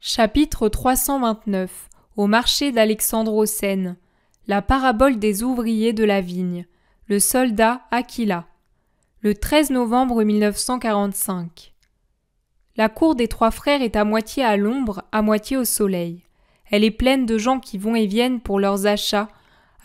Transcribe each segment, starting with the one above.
Chapitre 329 Au marché d'Alexandre-aux-Seines. La parabole des ouvriers de la vigne. Le soldat Aquila. Le 13 novembre 1945. La cour des trois frères est à moitié à l'ombre, à moitié au soleil. Elle est pleine de gens qui vont et viennent pour leurs achats,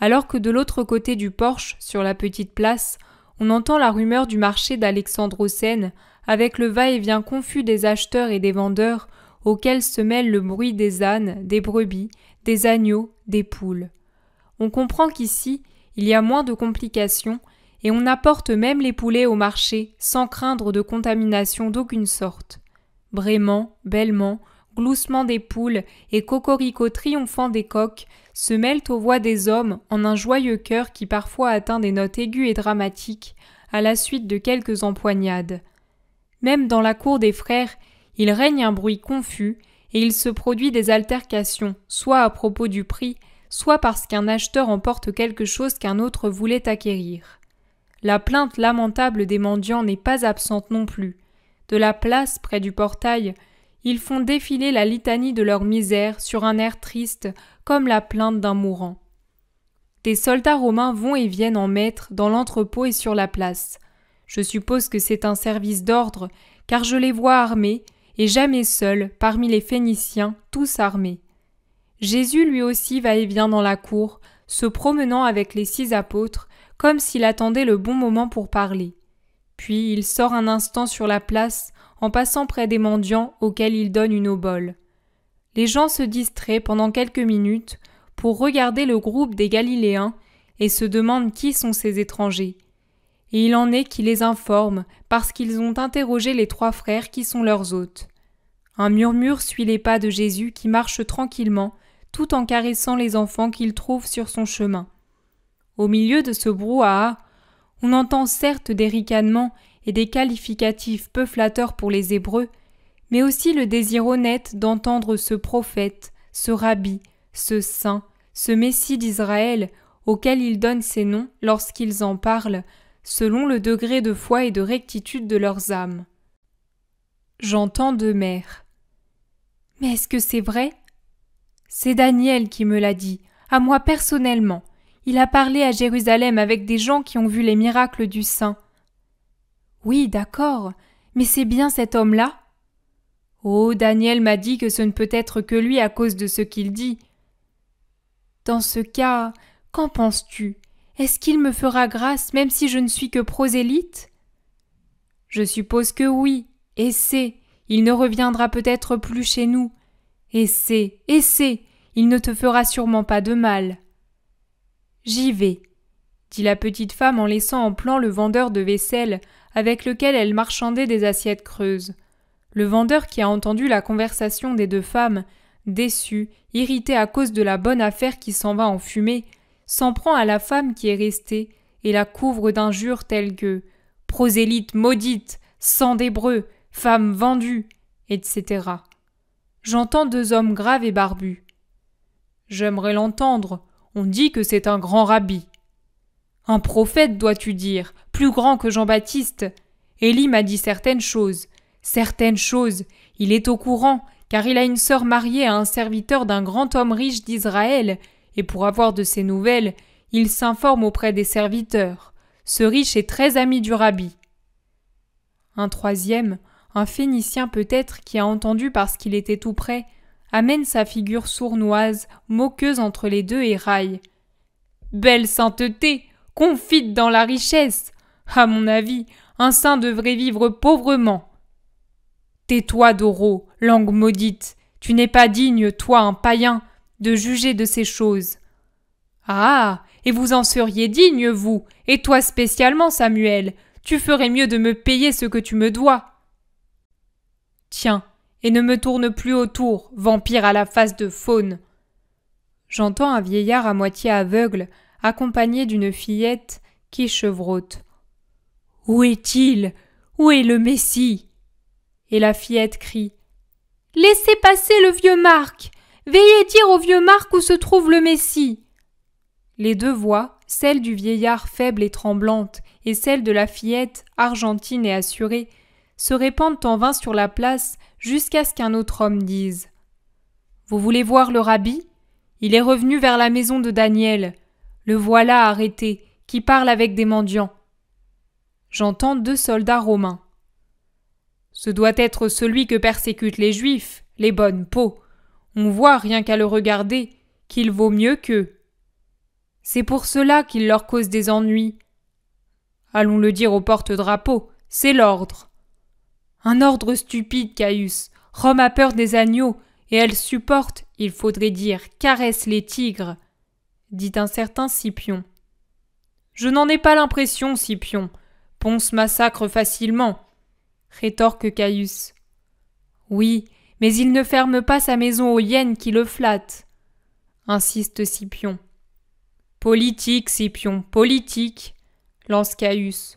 alors que de l'autre côté du porche, sur la petite place, on entend la rumeur du marché d'Alexandre-aux-Seines, avec le va-et-vient confus des acheteurs et des vendeurs, auquel se mêle le bruit des ânes, des brebis, des agneaux, des poules. On comprend qu'ici, il y a moins de complications, et on apporte même les poulets au marché sans craindre de contamination d'aucune sorte. Braiements, bêlements, gloussements des poules et cocoricots triomphants des coqs se mêlent aux voix des hommes en un joyeux chœur qui parfois atteint des notes aiguës et dramatiques à la suite de quelques empoignades. Même dans la cour des frères, il règne un bruit confus et il se produit des altercations, soit à propos du prix, soit parce qu'un acheteur emporte quelque chose qu'un autre voulait acquérir. La plainte lamentable des mendiants n'est pas absente non plus. De la place, près du portail, ils font défiler la litanie de leur misère sur un air triste comme la plainte d'un mourant. Des soldats romains vont et viennent en maître dans l'entrepôt et sur la place. Je suppose que c'est un service d'ordre, car je les vois armés, et jamais seuls, parmi les Phéniciens, tous armés. Jésus lui aussi va et vient dans la cour, se promenant avec les 6 apôtres, comme s'il attendait le bon moment pour parler. Puis il sort un instant sur la place, en passant près des mendiants auxquels il donne une obole. Les gens se distraient pendant quelques minutes pour regarder le groupe des Galiléens et se demandent qui sont ces étrangers. Et il en est qui les informent parce qu'ils ont interrogé les 3 frères qui sont leurs hôtes. Un murmure suit les pas de Jésus qui marche tranquillement, tout en caressant les enfants qu'il trouve sur son chemin. Au milieu de ce brouhaha, on entend certes des ricanements et des qualificatifs peu flatteurs pour les Hébreux, mais aussi le désir honnête d'entendre ce prophète, ce rabbi, ce saint, ce Messie d'Israël, auquel il donne ses noms lorsqu'ils en parlent, selon le degré de foi et de rectitude de leurs âmes. J'entends deux mères. « Mais est-ce que c'est vrai ? » ?»« C'est Daniel qui me l'a dit, à moi personnellement. Il a parlé à Jérusalem avec des gens qui ont vu les miracles du Saint. »« Oui, d'accord, mais c'est bien cet homme-là ? » ?»« Oh, Daniel m'a dit que ce ne peut être que lui à cause de ce qu'il dit. »« Dans ce cas, qu'en penses-tu ? Est-ce qu'il me fera grâce même si je ne suis que prosélyte ? » ?»« Je suppose que oui, et il ne reviendra peut-être plus chez nous. Et il ne te fera sûrement pas de mal. »« J'y vais, » dit la petite femme en laissant en plan le vendeur de vaisselle avec lequel elle marchandait des assiettes creuses. Le vendeur qui a entendu la conversation des 2 femmes, déçu, irrité à cause de la bonne affaire qui s'en va en fumée, s'en prend à la femme qui est restée et la couvre d'injures telles que « prosélyte maudite, sang d'hébreu, femme vendue », etc. J'entends 2 hommes graves et barbus. « J'aimerais l'entendre, on dit que c'est un grand rabbi. »« Un prophète, dois-tu dire, plus grand que Jean-Baptiste. Élie m'a dit certaines choses, il est au courant, car il a une sœur mariée à un serviteur d'un grand homme riche d'Israël, et pour avoir de ses nouvelles, il s'informe auprès des serviteurs. Ce riche est très ami du rabbi. » Un troisième, un Phénicien peut-être qui a entendu parce qu'il était tout près, amène sa figure sournoise, moqueuse entre les 2 et raille. « Belle sainteté, confite dans la richesse. À mon avis, un saint devrait vivre pauvrement. »« Tais-toi, Doro, langue maudite, tu n'es pas digne, toi, un païen, de juger de ces choses. »« Ah, et vous en seriez digne, vous, et toi spécialement, Samuel, tu ferais mieux de me payer ce que tu me dois. »« Tiens, et ne me tourne plus autour, vampire à la face de faune. » J'entends un vieillard à moitié aveugle, accompagné d'une fillette qui chevrotte. « Où est-il ? Où est le Messie ?» Et la fillette crie. « Laissez passer le vieux Marc ! Veillez dire au vieux Marc où se trouve le Messie !» Les 2 voix, celle du vieillard faible et tremblante et celle de la fillette argentine et assurée, se répandent en vain sur la place jusqu'à ce qu'un autre homme dise Vous voulez voir le rabbi? Il est revenu vers la maison de Daniel. Le voilà arrêté, qui parle avec des mendiants. J'entends 2 soldats romains. Ce doit être celui que persécutent les Juifs, les bonnes peaux. On voit, rien qu'à le regarder, qu'il vaut mieux qu'eux. C'est pour cela qu'il leur cause des ennuis. Allons le dire au porte-drapeau, c'est l'ordre. Un ordre stupide, Caius. Rome a peur des agneaux, et elle supporte, il faudrait dire, caresse les tigres, dit un certain Scipion. Je n'en ai pas l'impression, Scipion. Ponce massacre facilement, rétorque Caius. Oui, mais il ne ferme pas sa maison aux hyènes qui le flattent, insiste Scipion. Politique, Scipion, politique, lance Caius.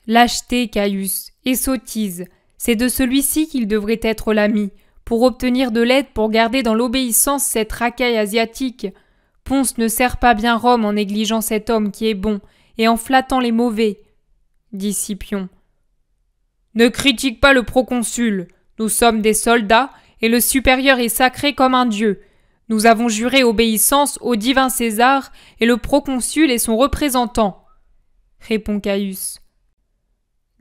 Lâcheté, Caius, et sottise, c'est de celui-ci qu'il devrait être l'ami, pour obtenir de l'aide pour garder dans l'obéissance cette racaille asiatique. Ponce ne sert pas bien Rome en négligeant cet homme qui est bon, et en flattant les mauvais, dit Scipion. Ne critique pas le proconsul, nous sommes des soldats, et le supérieur est sacré comme un dieu. Nous avons juré obéissance au divin César, et le proconsul est son représentant, répond Caius.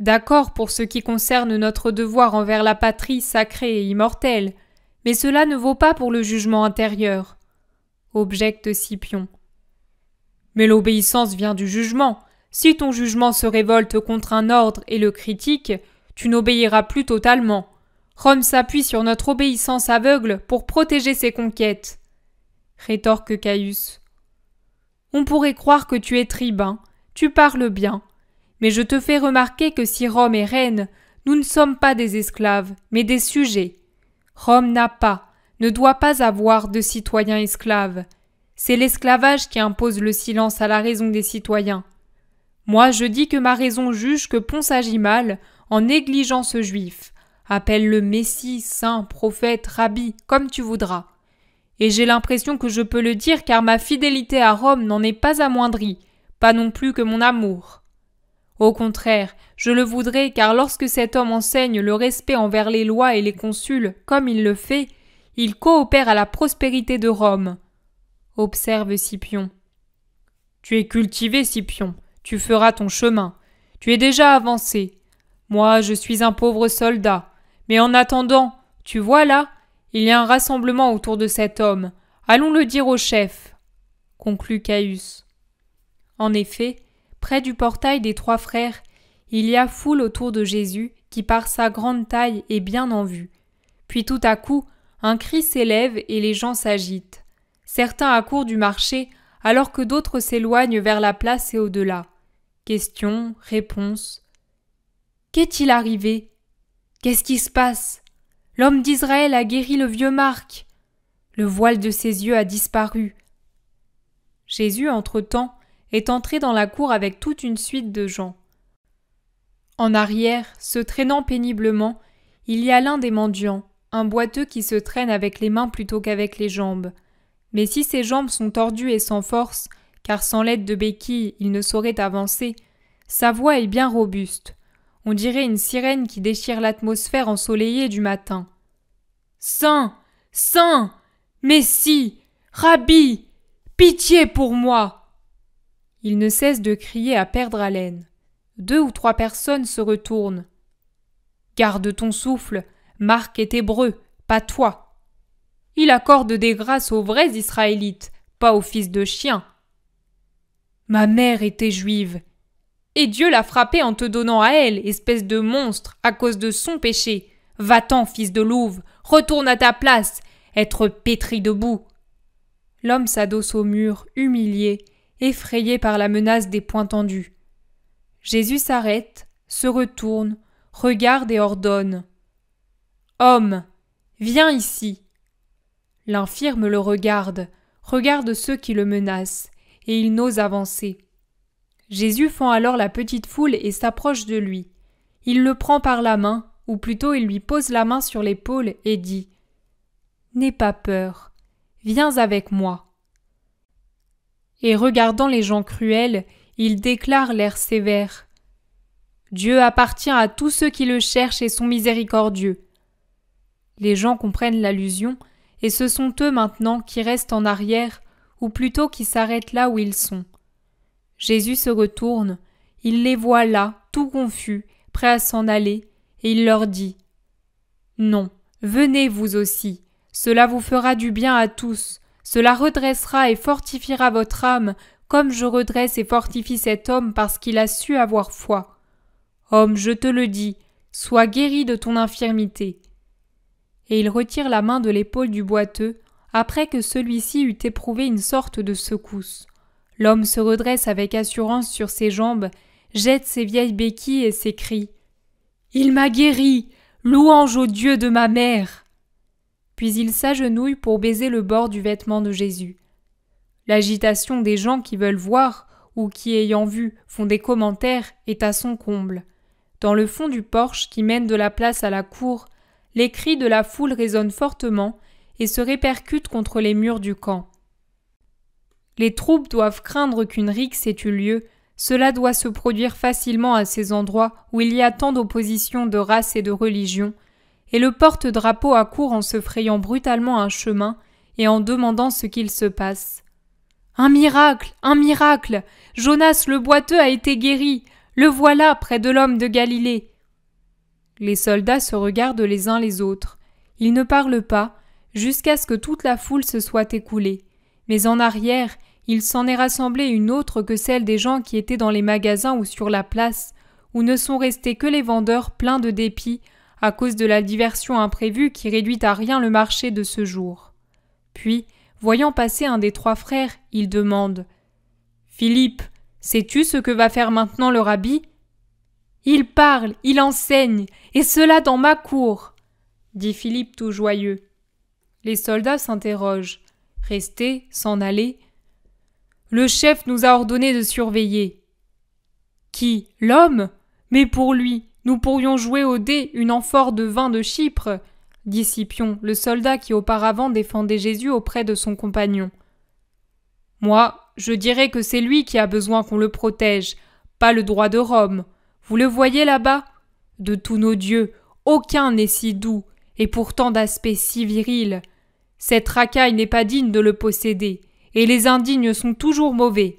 D'accord pour ce qui concerne notre devoir envers la patrie sacrée et immortelle, mais cela ne vaut pas pour le jugement intérieur, objecte Scipion. Mais l'obéissance vient du jugement. Si ton jugement se révolte contre un ordre et le critique, tu n'obéiras plus totalement. Rome s'appuie sur notre obéissance aveugle pour protéger ses conquêtes, rétorque Caius. On pourrait croire que tu es tribun, tu parles bien, mais je te fais remarquer que si Rome est reine, nous ne sommes pas des esclaves, mais des sujets. Rome n'a pas, ne doit pas avoir de citoyens esclaves. C'est l'esclavage qui impose le silence à la raison des citoyens. Moi, je dis que ma raison juge que Ponce agit mal en négligeant ce juif. Appelle-le Messie, saint, prophète, rabbi, comme tu voudras. Et j'ai l'impression que je peux le dire car ma fidélité à Rome n'en est pas amoindrie, pas non plus que mon amour. Au contraire, je le voudrais car lorsque cet homme enseigne le respect envers les lois et les consuls comme il le fait, il coopère à la prospérité de Rome, observe Scipion. Tu es cultivé, Scipion, tu feras ton chemin. Tu es déjà avancé. Moi, je suis un pauvre soldat. Mais en attendant, tu vois là, il y a un rassemblement autour de cet homme. Allons le dire au chef, conclut Caius. En effet, près du portail des 3 frères, il y a foule autour de Jésus qui par sa grande taille est bien en vue. Puis tout à coup, un cri s'élève et les gens s'agitent. Certains accourent du marché alors que d'autres s'éloignent vers la place et au-delà. Questions, réponses. Qu'est-il arrivé? Qu'est-ce qui se passe? L'homme d'Israël a guéri le vieux Marc. Le voile de ses yeux a disparu. Jésus, entre-temps, est entré dans la cour avec toute une suite de gens. En arrière, se traînant péniblement, il y a l'un des mendiants, un boiteux qui se traîne avec les mains plutôt qu'avec les jambes. Mais si ses jambes sont tordues et sans force, car sans l'aide de béquilles il ne saurait avancer, sa voix est bien robuste. On dirait une sirène qui déchire l'atmosphère ensoleillée du matin. Saint, Saint, Messie, Rabbi, pitié pour moi! Il ne cesse de crier à perdre haleine. 2 ou 3 personnes se retournent. Garde ton souffle, Marc est hébreu, pas toi. Il accorde des grâces aux vrais Israélites, pas aux fils de chiens. Ma mère était juive. Et Dieu l'a frappée en te donnant à elle, espèce de monstre, à cause de son péché. Va-t'en, fils de louve, retourne à ta place, être pétri de boue. L'homme s'adosse au mur, humilié, effrayé par la menace des poings tendus. Jésus s'arrête, se retourne, regarde et ordonne. Homme, viens ici. L'infirme le regarde ceux qui le menacent, et il n'ose avancer. Jésus fend alors la petite foule et s'approche de lui. Il le prend par la main, ou plutôt il lui pose la main sur l'épaule et dit « N'aie pas peur, viens avec moi. » Et regardant les gens cruels, il déclare l'air sévère. « Dieu appartient à tous ceux qui le cherchent et sont miséricordieux. » Les gens comprennent l'allusion, et ce sont eux maintenant qui restent en arrière, ou plutôt qui s'arrêtent là où ils sont. Jésus se retourne, il les voit là, tout confus, prêts à s'en aller, et il leur dit « Non, venez vous aussi, cela vous fera du bien à tous, cela redressera et fortifiera votre âme, comme je redresse et fortifie cet homme parce qu'il a su avoir foi. Homme, je te le dis, sois guéri de ton infirmité. » Et il retire la main de l'épaule du boiteux, après que celui-ci eut éprouvé une sorte de secousse. L'homme se redresse avec assurance sur ses jambes, jette ses vieilles béquilles et s'écrie « Il m'a guéri! Louange au Dieu de ma mère !» Puis il s'agenouille pour baiser le bord du vêtement de Jésus. L'agitation des gens qui veulent voir, ou qui, ayant vu, font des commentaires, est à son comble. Dans le fond du porche qui mène de la place à la cour, les cris de la foule résonnent fortement et se répercutent contre les murs du camp. Les troupes doivent craindre qu'une rixe ait eu lieu, cela doit se produire facilement à ces endroits où il y a tant d'opposition de race et de religion, et le porte-drapeau accourt en se frayant brutalement un chemin et en demandant ce qu'il se passe. « Un miracle! Un miracle! Jonas le boiteux a été guéri! Le voilà près de l'homme de Galilée !» Les soldats se regardent les uns les autres. Ils ne parlent pas, jusqu'à ce que toute la foule se soit écoulée. Mais en arrière, il s'en est rassemblé une autre que celle des gens qui étaient dans les magasins ou sur la place, où ne sont restés que les vendeurs pleins de dépit à cause de la diversion imprévue qui réduit à rien le marché de ce jour. Puis, voyant passer un des trois frères, il demande « Philippe, sais-tu ce que va faire maintenant le rabbi ?»« Il parle, il enseigne, et cela dans ma cour !» dit Philippe tout joyeux. Les soldats s'interrogent. Rester, s'en aller. Le chef nous a ordonné de surveiller. Qui? L'homme? Mais pour lui, nous pourrions jouer au dé une amphore de vin de Chypre, dit Scipion, le soldat qui auparavant défendait Jésus auprès de son compagnon. Moi, je dirais que c'est lui qui a besoin qu'on le protège, pas le droit de Rome. Vous le voyez là-bas? De tous nos dieux, aucun n'est si doux, et pourtant d'aspect si viril. Cette racaille n'est pas digne de le posséder, et les indignes sont toujours mauvais.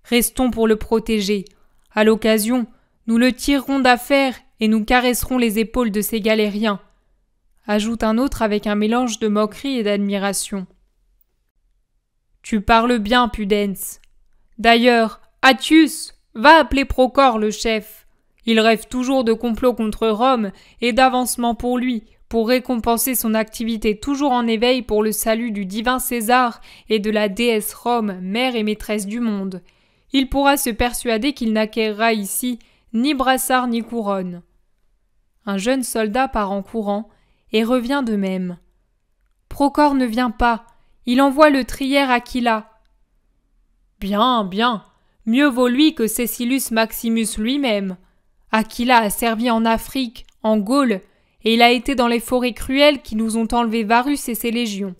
Restons pour le protéger. À l'occasion, nous le tirerons d'affaire et nous caresserons les épaules de ces galériens, ajoute un autre avec un mélange de moquerie et d'admiration. Tu parles bien, Pudens. D'ailleurs, Attius, va appeler Procore le chef. Il rêve toujours de complot contre Rome et d'avancement pour lui, pour récompenser son activité toujours en éveil pour le salut du divin César et de la déesse Rome, mère et maîtresse du monde. Il pourra se persuader qu'il n'acquérera ici ni brassard ni couronne. Un jeune soldat part en courant et revient de même. Procore ne vient pas, il envoie le triaire Aquila. Bien, bien, mieux vaut lui que Cecilius Maximus lui-même. Aquila a servi en Afrique, en Gaule, et il a été dans les forêts cruelles qui nous ont enlevé Varus et ses légions.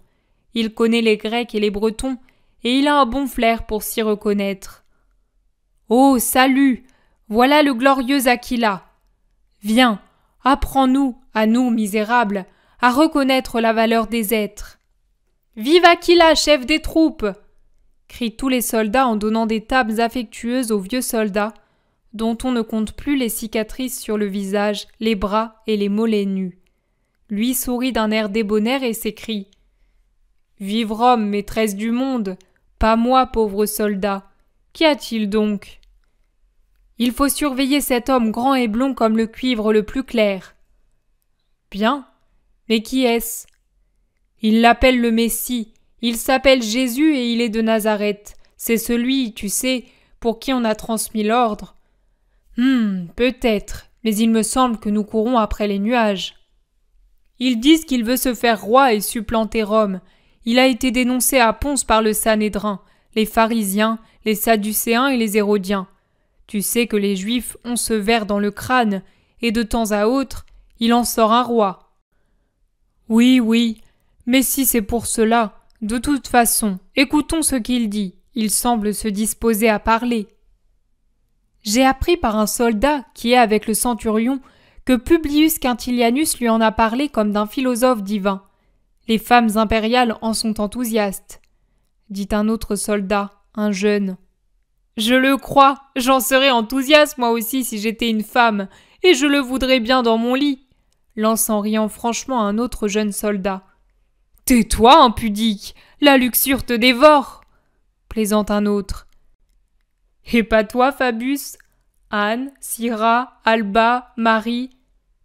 Il connaît les Grecs et les Bretons, et il a un bon flair pour s'y reconnaître. Oh, salut! Voilà le glorieux Aquila! Viens, apprends-nous, à nous, misérables, à reconnaître la valeur des êtres. Vive Aquila, chef des troupes! Crient tous les soldats en donnant des tapes affectueuses aux vieux soldats, dont on ne compte plus les cicatrices sur le visage, les bras et les mollets nus. Lui sourit d'un air débonnaire et s'écrie « Vive Rome, maîtresse du monde, pas moi, pauvre soldat. Qu'y a-t-il donc ?»« Il faut surveiller cet homme grand et blond comme le cuivre le plus clair. »« Bien, mais qui est-ce ?»« Il l'appelle le Messie, il s'appelle Jésus et il est de Nazareth. C'est celui, tu sais, pour qui on a transmis l'ordre. » Peut-être, mais il me semble que nous courons après les nuages. Ils disent qu'il veut se faire roi et supplanter Rome. Il a été dénoncé à Ponce par le Sanhédrin, les pharisiens, les sadducéens et les hérodiens. Tu sais que les Juifs ont ce ver dans le crâne, et de temps à autre, il en sort un roi. Oui, mais si c'est pour cela, de toute façon, écoutons ce qu'il dit. Il semble se disposer à parler. J'ai appris par un soldat qui est avec le centurion que Publius Quintilianus lui en a parlé comme d'un philosophe divin. Les femmes impériales en sont enthousiastes, dit un autre soldat, un jeune. Je le crois, j'en serais enthousiaste moi aussi si j'étais une femme, et je le voudrais bien dans mon lit, lance en riant franchement un autre jeune soldat. Tais-toi, impudique, la luxure te dévore, plaisante un autre. Et pas toi, Fabius, Anne, Syrah, Alba, Marie.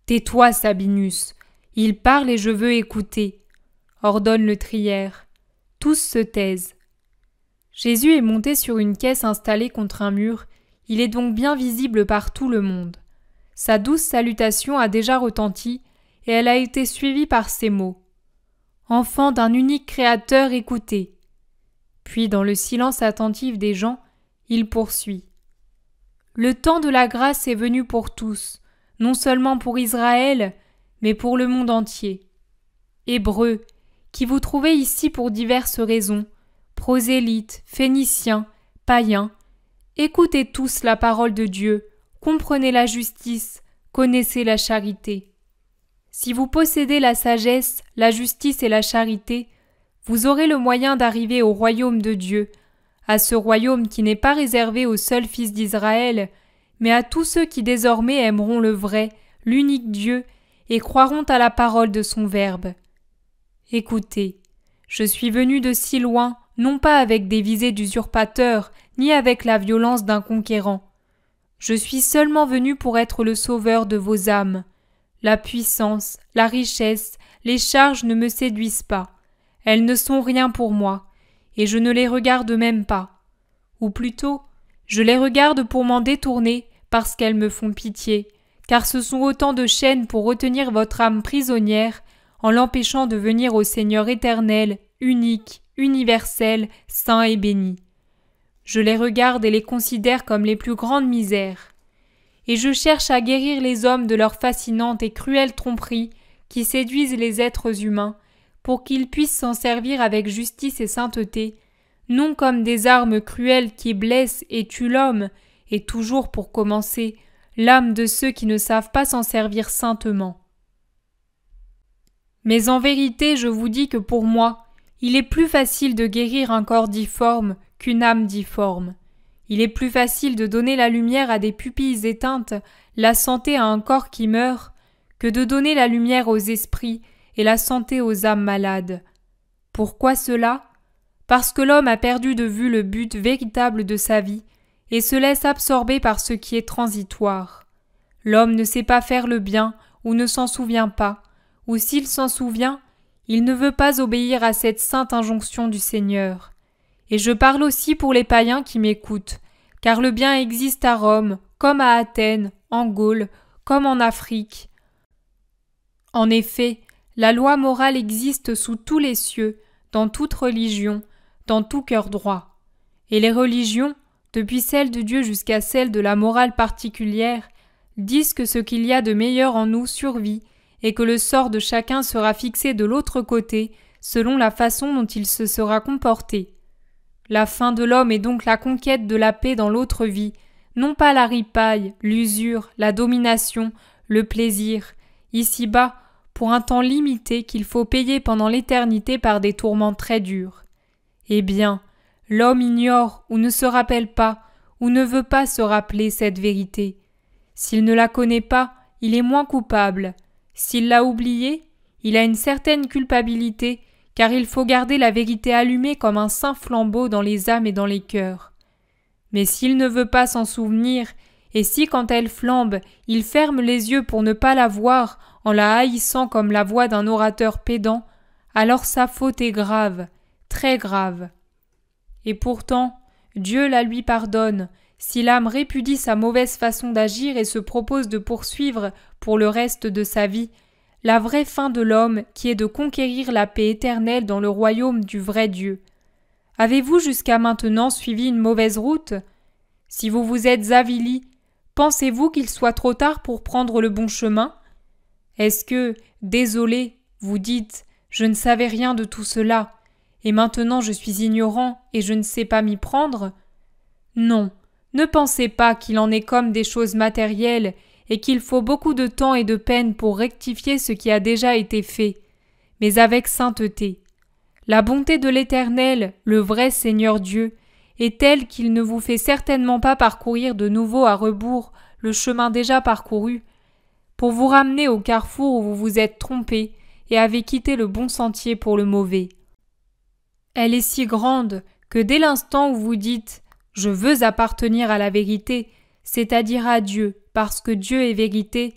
Tais-toi, Sabinus, il parle et je veux écouter, ordonne le trière. Tous se taisent. Jésus est monté sur une caisse installée contre un mur, il est donc bien visible par tout le monde. Sa douce salutation a déjà retenti, et elle a été suivie par ces mots. Enfant d'un unique Créateur, écoutez. Puis, dans le silence attentif des gens, il poursuit. Le temps de la grâce est venu pour tous, non seulement pour Israël, mais pour le monde entier. Hébreux, qui vous trouvez ici pour diverses raisons, prosélytes, phéniciens, païens, écoutez tous la parole de Dieu, comprenez la justice, connaissez la charité. Si vous possédez la sagesse, la justice et la charité, vous aurez le moyen d'arriver au royaume de Dieu, à ce royaume qui n'est pas réservé aux seuls fils d'Israël, mais à tous ceux qui désormais aimeront le vrai, l'unique Dieu, et croiront à la parole de son Verbe. Écoutez, je suis venu de si loin, non pas avec des visées d'usurpateur, ni avec la violence d'un conquérant. Je suis seulement venu pour être le sauveur de vos âmes. La puissance, la richesse, les charges ne me séduisent pas. Elles ne sont rien pour moi, et je ne les regarde même pas. Ou plutôt, je les regarde pour m'en détourner parce qu'elles me font pitié, car ce sont autant de chaînes pour retenir votre âme prisonnière en l'empêchant de venir au Seigneur éternel, unique, universel, saint et béni. Je les regarde et les considère comme les plus grandes misères. Et je cherche à guérir les hommes de leurs fascinantes et cruelles tromperies qui séduisent les êtres humains, pour qu'ils puissent s'en servir avec justice et sainteté, non comme des armes cruelles qui blessent et tuent l'homme, et toujours pour commencer, l'âme de ceux qui ne savent pas s'en servir saintement. Mais en vérité, je vous dis que pour moi, il est plus facile de guérir un corps difforme qu'une âme difforme. Il est plus facile de donner la lumière à des pupilles éteintes, la santé à un corps qui meurt, que de donner la lumière aux esprits et la santé aux âmes malades. Pourquoi cela ? Parce que l'homme a perdu de vue le but véritable de sa vie et se laisse absorber par ce qui est transitoire. L'homme ne sait pas faire le bien ou ne s'en souvient pas, ou s'il s'en souvient, il ne veut pas obéir à cette sainte injonction du Seigneur. Et je parle aussi pour les païens qui m'écoutent, car le bien existe à Rome, comme à Athènes, en Gaule, comme en Afrique. En effet, la loi morale existe sous tous les cieux, dans toute religion, dans tout cœur droit. Et les religions, depuis celle de Dieu jusqu'à celle de la morale particulière, disent que ce qu'il y a de meilleur en nous survit et que le sort de chacun sera fixé de l'autre côté selon la façon dont il se sera comporté. La fin de l'homme est donc la conquête de la paix dans l'autre vie, non pas la ripaille, l'usure, la domination, le plaisir, ici-bas, pour un temps limité qu'il faut payer pendant l'éternité par des tourments très durs. Eh bien, l'homme ignore ou ne se rappelle pas ou ne veut pas se rappeler cette vérité. S'il ne la connaît pas, il est moins coupable. S'il l'a oubliée, il a une certaine culpabilité, car il faut garder la vérité allumée comme un saint flambeau dans les âmes et dans les cœurs. Mais s'il ne veut pas s'en souvenir, et si quand elle flambe, il ferme les yeux pour ne pas la voir en la haïssant comme la voix d'un orateur pédant, alors sa faute est grave, très grave. Et pourtant, Dieu la lui pardonne, si l'âme répudie sa mauvaise façon d'agir et se propose de poursuivre, pour le reste de sa vie, la vraie fin de l'homme qui est de conquérir la paix éternelle dans le royaume du vrai Dieu. Avez-vous jusqu'à maintenant suivi une mauvaise route ? Si vous vous êtes avili, pensez-vous qu'il soit trop tard pour prendre le bon chemin ? Est-ce que, désolé, vous dites « Je ne savais rien de tout cela, et maintenant je suis ignorant et je ne sais pas m'y prendre » ? Non, ne pensez pas qu'il en est comme des choses matérielles et qu'il faut beaucoup de temps et de peine pour rectifier ce qui a déjà été fait. mais avec sainteté. La bonté de l'Éternel, le vrai Seigneur Dieu, est telle qu'il ne vous fait certainement pas parcourir de nouveau à rebours le chemin déjà parcouru, pour vous ramener au carrefour où vous vous êtes trompé et avez quitté le bon sentier pour le mauvais. Elle est si grande que dès l'instant où vous dites « Je veux appartenir à la vérité », c'est-à-dire à Dieu, parce que Dieu est vérité,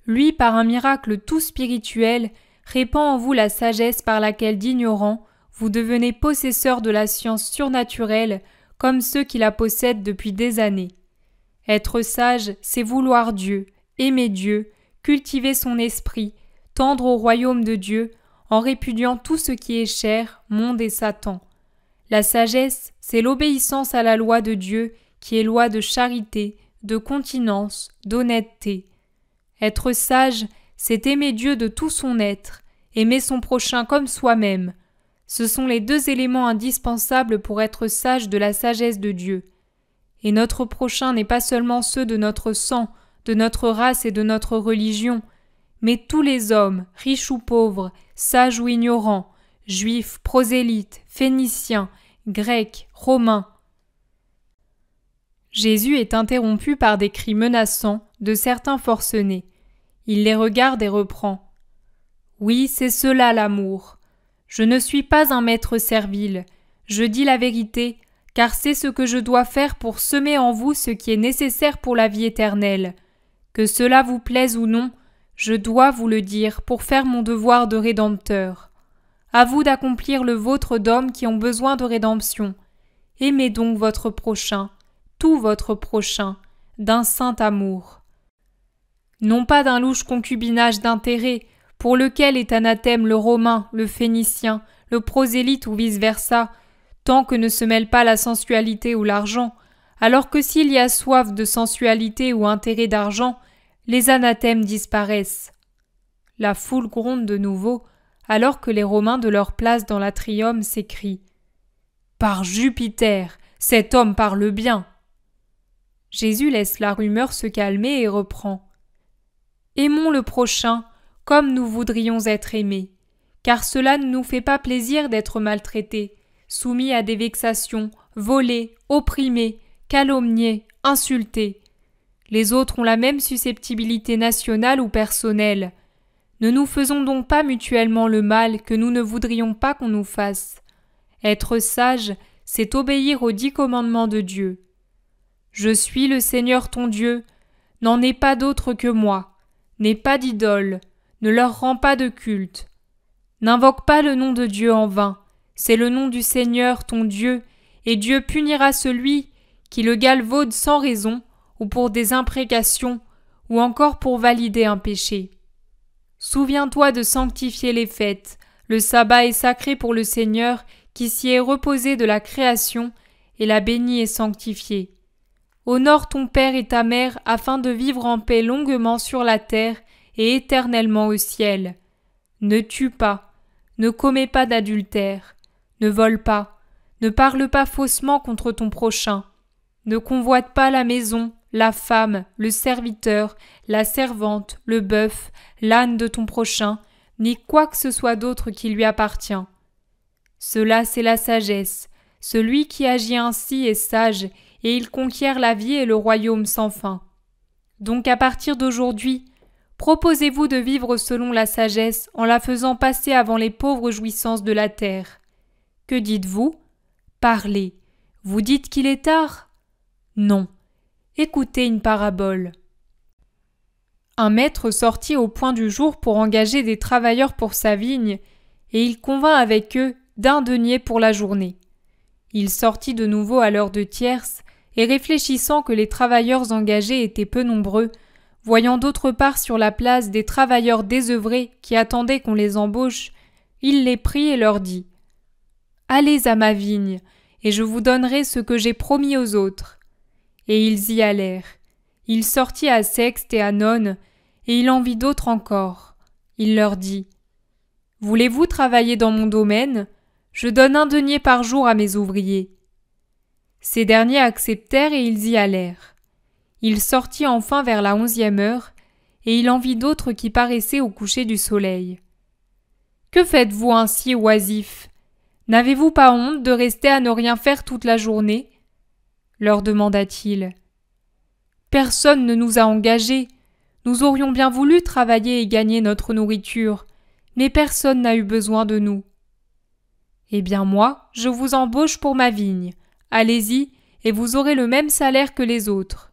lui, par un miracle tout spirituel, répand en vous la sagesse par laquelle d'ignorants, vous devenez possesseurs de la science surnaturelle comme ceux qui la possèdent depuis des années. Être sage, c'est vouloir Dieu, aimer Dieu, cultiver son esprit, tendre au royaume de Dieu, en répudiant tout ce qui est chair, monde et Satan. La sagesse, c'est l'obéissance à la loi de Dieu, qui est loi de charité, de continence, d'honnêteté. Être sage, c'est aimer Dieu de tout son être, aimer son prochain comme soi-même. Ce sont les deux éléments indispensables pour être sage de la sagesse de Dieu. Et notre prochain n'est pas seulement ceux de notre sang, de notre race et de notre religion, mais tous les hommes, riches ou pauvres, sages ou ignorants, juifs, prosélytes, phéniciens, grecs, romains. Jésus est interrompu par des cris menaçants de certains forcenés. Il les regarde et reprend. « Oui, c'est cela l'amour. Je ne suis pas un maître servile. Je dis la vérité, car c'est ce que je dois faire pour semer en vous ce qui est nécessaire pour la vie éternelle. Que cela vous plaise ou non, je dois vous le dire pour faire mon devoir de rédempteur. À vous d'accomplir le vôtre d'hommes qui ont besoin de rédemption. Aimez donc votre prochain, tout votre prochain, d'un saint amour. Non pas d'un louche concubinage d'intérêt, pour lequel est anathème le Romain, le Phénicien, le prosélyte ou vice-versa, tant que ne se mêle pas la sensualité ou l'argent, alors que s'il y a soif de sensualité ou intérêt d'argent, les anathèmes disparaissent. La foule gronde de nouveau, alors que les Romains de leur place dans l'atrium s'écrient « Par Jupiter, cet homme parle bien !» Jésus laisse la rumeur se calmer et reprend « Aimons le prochain comme nous voudrions être aimés, car cela ne nous fait pas plaisir d'être maltraités, soumis à des vexations, volés, opprimés, calomniés, insultés. Les autres ont la même susceptibilité nationale ou personnelle. Ne nous faisons donc pas mutuellement le mal que nous ne voudrions pas qu'on nous fasse. Être sage, c'est obéir aux 10 commandements de Dieu. Je suis le Seigneur ton Dieu, n'en est pas d'autre que moi, n'aie pas d'idole, ne leur rends pas de culte. N'invoque pas le nom de Dieu en vain, c'est le nom du Seigneur ton Dieu, et Dieu punira celui qui le galvaude sans raison, ou pour des imprécations, ou encore pour valider un péché. Souviens-toi de sanctifier les fêtes, le sabbat est sacré pour le Seigneur qui s'y est reposé de la création et l'a béni et sanctifié. Honore ton père et ta mère afin de vivre en paix longuement sur la terre et éternellement au ciel. Ne tue pas, ne commets pas d'adultère, ne vole pas, ne parle pas faussement contre ton prochain, ne convoite pas la maison, la femme, le serviteur, la servante, le bœuf, l'âne de ton prochain, ni quoi que ce soit d'autre qui lui appartient. Cela c'est la sagesse. Celui qui agit ainsi est sage, et il conquiert la vie et le royaume sans fin. Donc à partir d'aujourd'hui, proposez-vous de vivre selon la sagesse en la faisant passer avant les pauvres jouissances de la terre. Que dites-vous ? Parlez. Vous dites qu'il est tard ? Non. Écoutez une parabole. Un maître sortit au point du jour pour engager des travailleurs pour sa vigne, et il convint avec eux d'1 denier pour la journée. Il sortit de nouveau à l'heure de tierce, et réfléchissant que les travailleurs engagés étaient peu nombreux, voyant d'autre part sur la place des travailleurs désœuvrés qui attendaient qu'on les embauche, il les prit et leur dit « Allez à ma vigne, et je vous donnerai ce que j'ai promis aux autres. » Et ils y allèrent. Il sortit à Sexte et à None, et il en vit d'autres encore. Il leur dit « Voulez-vous travailler dans mon domaine ? Je donne 1 denier par jour à mes ouvriers. » Ces derniers acceptèrent et ils y allèrent. Il sortit enfin vers la 11e heure, et il en vit d'autres qui paraissaient au coucher du soleil. « Que faites-vous ainsi, oisifs? N'avez-vous pas honte de rester à ne rien faire toute la journée? Leur demanda-t-il. Personne ne nous a engagés. Nous aurions bien voulu travailler et gagner notre nourriture, mais personne n'a eu besoin de nous. Eh bien moi, je vous embauche pour ma vigne. Allez-y, et vous aurez le même salaire que les autres.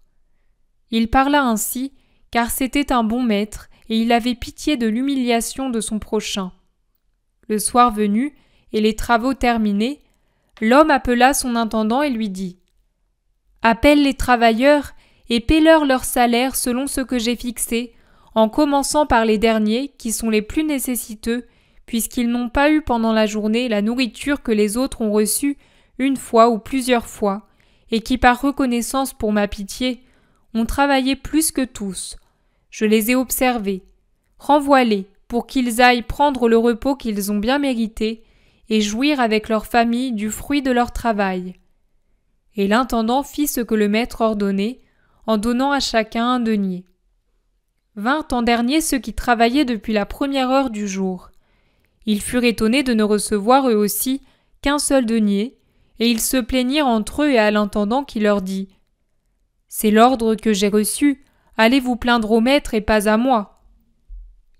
Il parla ainsi, car c'était un bon maître, et il avait pitié de l'humiliation de son prochain. Le soir venu, et les travaux terminés, l'homme appela son intendant et lui dit « Appelle les travailleurs et paie-leur leur salaire selon ce que j'ai fixé, en commençant par les derniers, qui sont les plus nécessiteux, puisqu'ils n'ont pas eu pendant la journée la nourriture que les autres ont reçue une fois ou plusieurs fois, et qui par reconnaissance pour ma pitié ont travaillé plus que tous. Je les ai observés. Renvoie-les, pour qu'ils aillent prendre le repos qu'ils ont bien mérité, et jouir avec leur famille du fruit de leur travail. » Et l'intendant fit ce que le maître ordonnait, en donnant à chacun un denier. Vinrent en dernier ceux qui travaillaient depuis la première heure du jour. Ils furent étonnés de ne recevoir eux aussi qu'un seul denier, et ils se plaignirent entre eux et à l'intendant qui leur dit « C'est l'ordre que j'ai reçu, allez vous plaindre au maître et pas à moi. »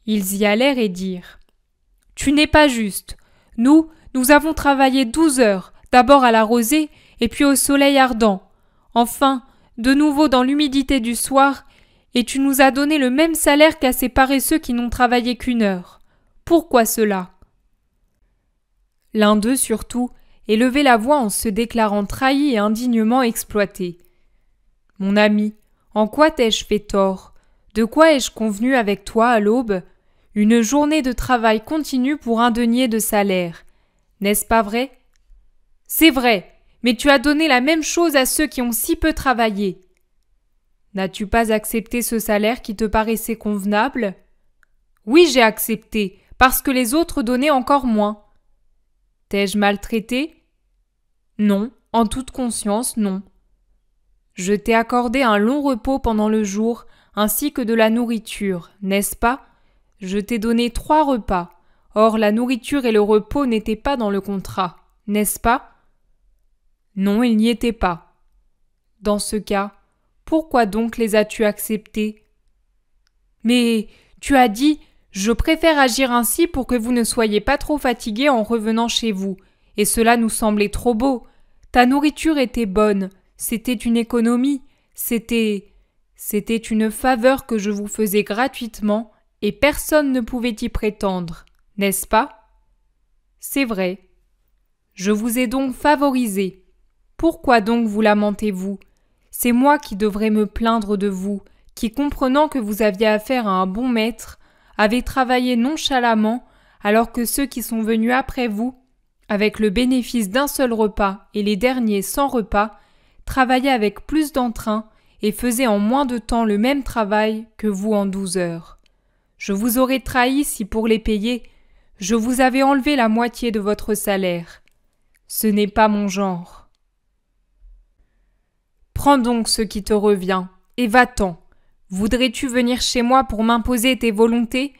Ils y allèrent et dirent « Tu n'es pas juste. Nous avons travaillé 12 heures, d'abord à la rosée, et puis au soleil ardent. Enfin, de nouveau dans l'humidité du soir, et tu nous as donné le même salaire qu'à ces paresseux qui n'ont travaillé qu'1 heure. Pourquoi cela ?» L'un d'eux surtout élevait la voix en se déclarant trahi et indignement exploité. « Mon ami, en quoi t'ai-je fait tort? De quoi ai-je convenu avec toi à l'aube? Une journée de travail continu pour un denier de salaire. N'est-ce pas vrai? » « C'est vrai, mais tu as donné la même chose à ceux qui ont si peu travaillé. » « N'as-tu pas accepté ce salaire qui te paraissait convenable? »« Oui, j'ai accepté, parce que les autres donnaient encore moins. »« T'ai-je maltraité? »« Non, en toute conscience, non. »« Je t'ai accordé un long repos pendant le jour, ainsi que de la nourriture, n'est-ce pas? Je t'ai donné 3 repas. Or, la nourriture et le repos n'étaient pas dans le contrat, n'est-ce pas? » Non, il n'y était pas. Dans ce cas, pourquoi donc les as-tu acceptés? Mais tu as dit « Je préfère agir ainsi pour que vous ne soyez pas trop fatigués en revenant chez vous, et cela nous semblait trop beau. Ta nourriture était bonne, c'était une économie, c'était une faveur que je vous faisais gratuitement, et personne ne pouvait y prétendre, n'est-ce pas? C'est vrai. Je vous ai donc favorisé. Pourquoi donc vous lamentez-vous? C'est moi qui devrais me plaindre de vous, qui, comprenant que vous aviez affaire à un bon maître, avez travaillé nonchalamment, alors que ceux qui sont venus après vous, avec le bénéfice d'un seul repas et les derniers sans repas, travaillaient avec plus d'entrain et faisaient en moins de temps le même travail que vous en 12 heures. Je vous aurais trahi si pour les payer, je vous avais enlevé la moitié de votre salaire. Ce n'est pas mon genre. Prends donc ce qui te revient, et va-t'en. Voudrais-tu venir chez moi pour m'imposer tes volontés?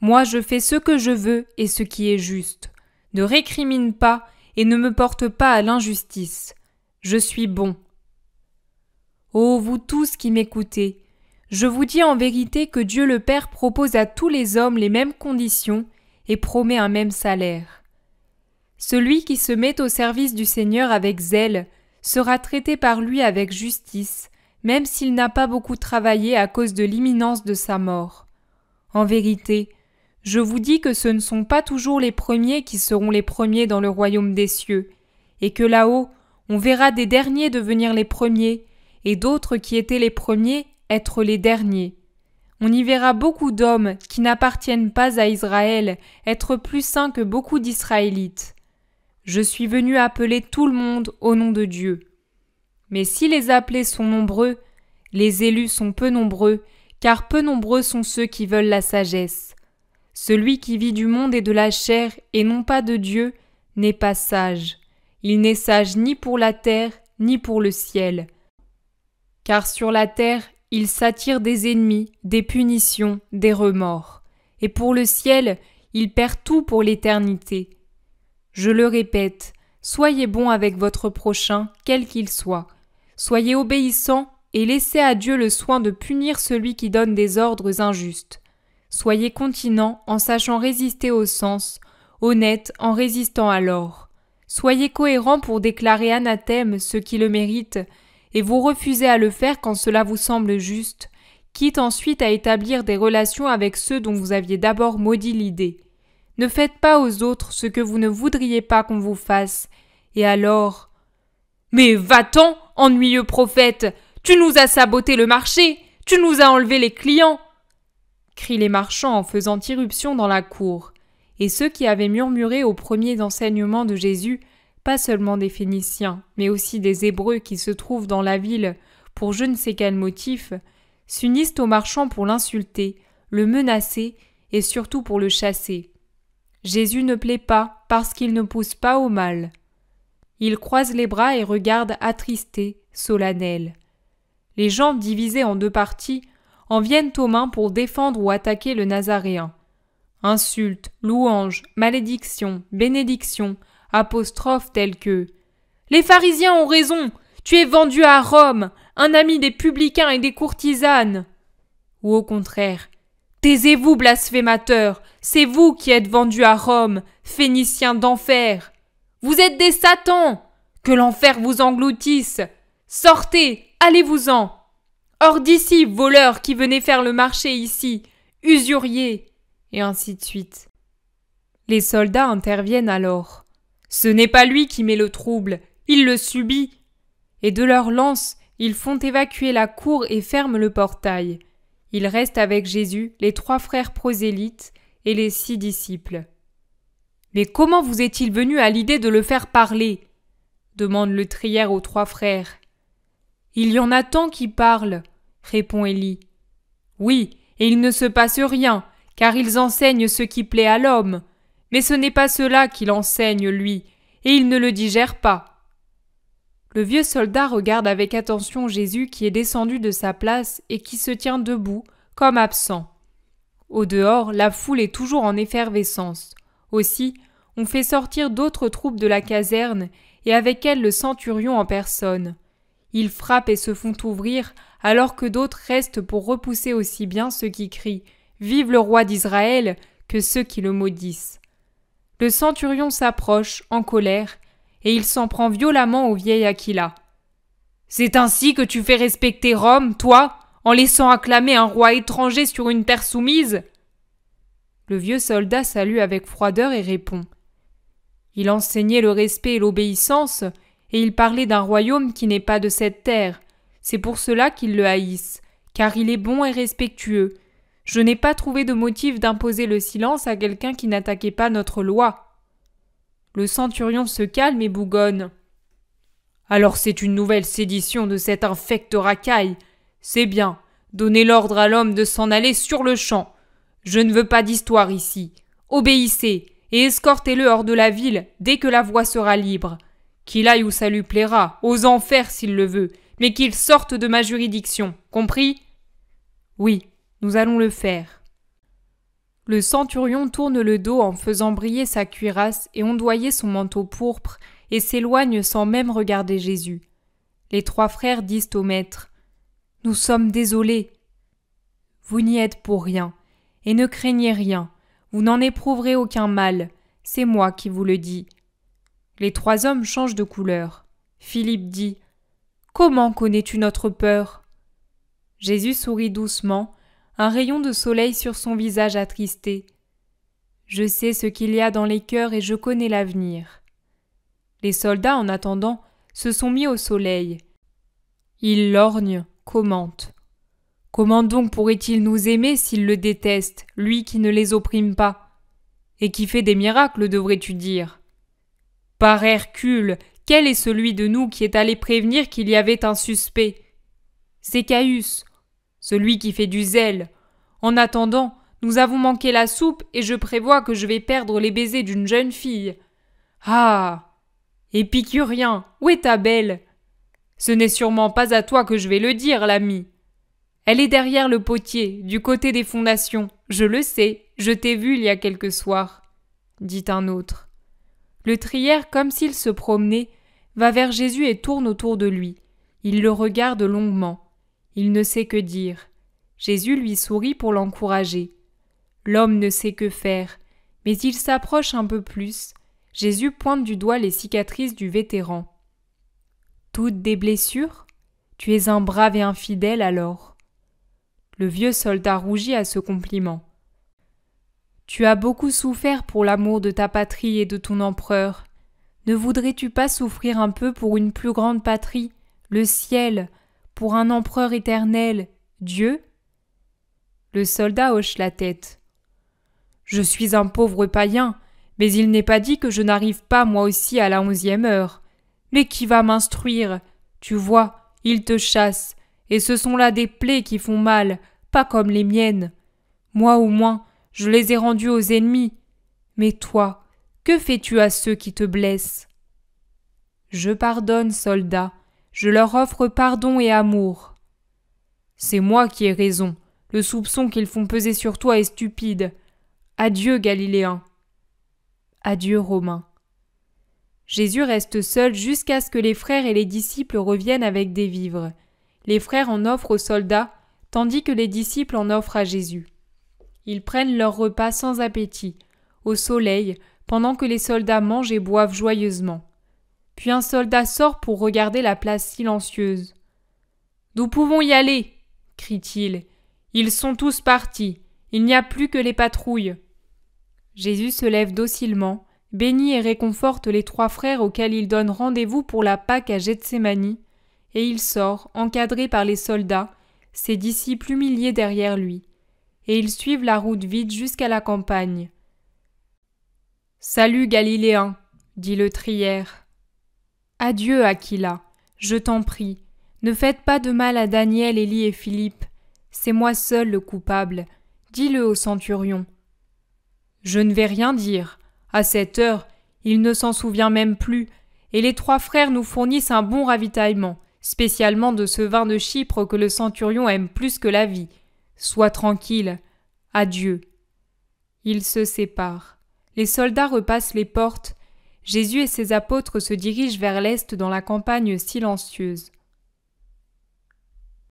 Moi je fais ce que je veux et ce qui est juste. Ne récrimine pas et ne me porte pas à l'injustice. Je suis bon. Ô vous tous qui m'écoutez, je vous dis en vérité que Dieu le Père propose à tous les hommes les mêmes conditions et promet un même salaire. Celui qui se met au service du Seigneur avec zèle sera traité par lui avec justice, même s'il n'a pas beaucoup travaillé à cause de l'imminence de sa mort. En vérité, je vous dis que ce ne sont pas toujours les premiers qui seront les premiers dans le royaume des cieux, et que là-haut, on verra des derniers devenir les premiers, et d'autres qui étaient les premiers être les derniers. On y verra beaucoup d'hommes qui n'appartiennent pas à Israël être plus saints que beaucoup d'Israélites. Je suis venu appeler tout le monde au nom de Dieu. Mais si les appelés sont nombreux, les élus sont peu nombreux, car peu nombreux sont ceux qui veulent la sagesse. Celui qui vit du monde et de la chair et non pas de Dieu n'est pas sage. Il n'est sage ni pour la terre ni pour le ciel. Car sur la terre, il s'attire des ennemis, des punitions, des remords. Et pour le ciel, il perd tout pour l'éternité. Je le répète, soyez bons avec votre prochain, quel qu'il soit. Soyez obéissants et laissez à Dieu le soin de punir celui qui donne des ordres injustes. Soyez continents en sachant résister au sens, honnêtes en résistant à l'or. Soyez cohérents pour déclarer anathème ceux qui le méritent, et vous refusez à le faire quand cela vous semble juste, quitte ensuite à établir des relations avec ceux dont vous aviez d'abord maudit l'idée. Ne faites pas aux autres ce que vous ne voudriez pas qu'on vous fasse, et alors… Mais va-t'en, ennuyeux prophète! Tu nous as saboté le marché! Tu nous as enlevé les clients! Crient les marchands en faisant irruption dans la cour. Et ceux qui avaient murmuré aux premiers enseignements de Jésus, pas seulement des Phéniciens, mais aussi des Hébreux qui se trouvent dans la ville pour je ne sais quel motif, s'unissent aux marchands pour l'insulter, le menacer et surtout pour le chasser. Jésus ne plaît pas parce qu'il ne pousse pas au mal. Il croise les bras et regarde attristé, solennel. Les gens divisés en deux parties en viennent aux mains pour défendre ou attaquer le Nazaréen. Insultes, louanges, malédictions, bénédictions, apostrophes telles que « Les pharisiens ont raison, tu es vendu à Rome, un ami des publicains et des courtisanes !» Ou au contraire « Taisez-vous, blasphémateurs, c'est vous qui êtes vendus à Rome, Phéniciens d'enfer ! Vous êtes des satans! Que l'enfer vous engloutisse! Sortez, allez-vous-en! Hors d'ici, voleurs qui venez faire le marché ici, usuriers !» Et ainsi de suite. Les soldats interviennent alors. Ce n'est pas lui qui met le trouble, il le subit. Et de leurs lances, ils font évacuer la cour et ferment le portail. Ils restent avec Jésus, les 3 frères prosélytes et les 6 disciples. « Mais comment vous est-il venu à l'idée de le faire parler ?» demande le trière aux 3 frères. « Il y en a tant qui parlent, » répond Élie. « Oui, et il ne se passe rien, car ils enseignent ce qui plaît à l'homme. Mais ce n'est pas cela qu'il enseigne, lui, et il ne le digère pas. » Le vieux soldat regarde avec attention Jésus qui est descendu de sa place et qui se tient debout, comme absent. Au dehors, la foule est toujours en effervescence. Aussi, on fait sortir d'autres troupes de la caserne et avec elles le centurion en personne. Ils frappent et se font ouvrir, alors que d'autres restent pour repousser aussi bien ceux qui crient « Vive le roi d'Israël !» que ceux qui le maudissent. Le centurion s'approche, en colère, et il s'en prend violemment au vieil Aquila. « C'est ainsi que tu fais respecter Rome, toi, en laissant acclamer un roi étranger sur une terre soumise ?» Le vieux soldat salue avec froideur et répond. Il enseignait le respect et l'obéissance, et il parlait d'un royaume qui n'est pas de cette terre. C'est pour cela qu'ils le haïssent, car il est bon et respectueux. Je n'ai pas trouvé de motif d'imposer le silence à quelqu'un qui n'attaquait pas notre loi. Le centurion se calme et bougonne. Alors c'est une nouvelle sédition de cette infecte racaille. C'est bien, donnez l'ordre à l'homme de s'en aller sur le champ. Je ne veux pas d'histoire ici. Obéissez et escortez-le hors de la ville dès que la voie sera libre. Qu'il aille où ça lui plaira, aux enfers s'il le veut, mais qu'il sorte de ma juridiction, compris ? Oui, nous allons le faire. Le centurion tourne le dos en faisant briller sa cuirasse et ondoyer son manteau pourpre et s'éloigne sans même regarder Jésus. Les 3 frères disent au maître « Nous sommes désolés. » « Vous n'y êtes pour rien, et ne craignez rien, vous n'en éprouverez aucun mal, c'est moi qui vous le dis. » Les 3 hommes changent de couleur. Philippe dit « Comment connais-tu notre peur ?» Jésus sourit doucement, un rayon de soleil sur son visage attristé. « Je sais ce qu'il y a dans les cœurs et je connais l'avenir. » Les soldats, en attendant, se sont mis au soleil. Ils lorgnent, commentent. Comment donc pourrait-il nous aimer s'il le déteste, lui qui ne les opprime pas? Et qui fait des miracles, devrais-tu dire? Par Hercule, quel est celui de nous qui est allé prévenir qu'il y avait un suspect? C'est Caius, celui qui fait du zèle. En attendant, nous avons manqué la soupe et je prévois que je vais perdre les baisers d'une jeune fille. Ah! Épicurien, où est ta belle? Ce n'est sûrement pas à toi que je vais le dire, l'ami. Elle est derrière le potier, du côté des fondations. Je le sais, je t'ai vu il y a quelques soirs, dit un autre. Le trière, comme s'il se promenait, va vers Jésus et tourne autour de lui. Il le regarde longuement. Il ne sait que dire. Jésus lui sourit pour l'encourager. L'homme ne sait que faire, mais il s'approche un peu plus. Jésus pointe du doigt les cicatrices du vétéran. « Toutes des blessures ? Tu es un brave et infidèle alors. » Le vieux soldat rougit à ce compliment. « Tu as beaucoup souffert pour l'amour de ta patrie et de ton empereur. Ne voudrais-tu pas souffrir un peu pour une plus grande patrie, le ciel, pour un empereur éternel, Dieu ?» Le soldat hoche la tête. « Je suis un pauvre païen, mais il n'est pas dit que je n'arrive pas moi aussi à la 11e heure. Mais qui va m'instruire ? Tu vois, ils te chassent, et ce sont là des plaies qui font mal, pas comme les miennes. Moi au moins, je les ai rendues aux ennemis. Mais toi, que fais-tu à ceux qui te blessent ? Je pardonne, soldat, je leur offre pardon et amour. C'est moi qui ai raison, le soupçon qu'ils font peser sur toi est stupide. Adieu, Galiléen. Adieu, Romain. Jésus reste seul jusqu'à ce que les frères et les disciples reviennent avec des vivres. Les frères en offrent aux soldats, tandis que les disciples en offrent à Jésus. Ils prennent leur repas sans appétit, au soleil, pendant que les soldats mangent et boivent joyeusement. Puis un soldat sort pour regarder la place silencieuse. « Nous pouvons y aller !» crie-t-il. « Ils sont tous partis. Il n'y a plus que les patrouilles. » Jésus se lève docilement, bénit et réconforte les 3 frères auxquels il donne rendez-vous pour la Pâque à Gethsémani, et il sort, encadré par les soldats, ses disciples humiliés derrière lui, et ils suivent la route vide jusqu'à la campagne. « Salut, Galiléen !» dit le trière. « Adieu, Aquila, je t'en prie, ne faites pas de mal à Daniel, Élie et Philippe, c'est moi seul le coupable, dis-le au centurion. » « Je ne vais rien dire. À cette heure, il ne s'en souvient même plus, et les 3 frères nous fournissent un bon ravitaillement, spécialement de ce vin de Chypre que le centurion aime plus que la vie. Sois tranquille. Adieu. » Ils se séparent. Les soldats repassent les portes. Jésus et ses apôtres se dirigent vers l'est dans la campagne silencieuse.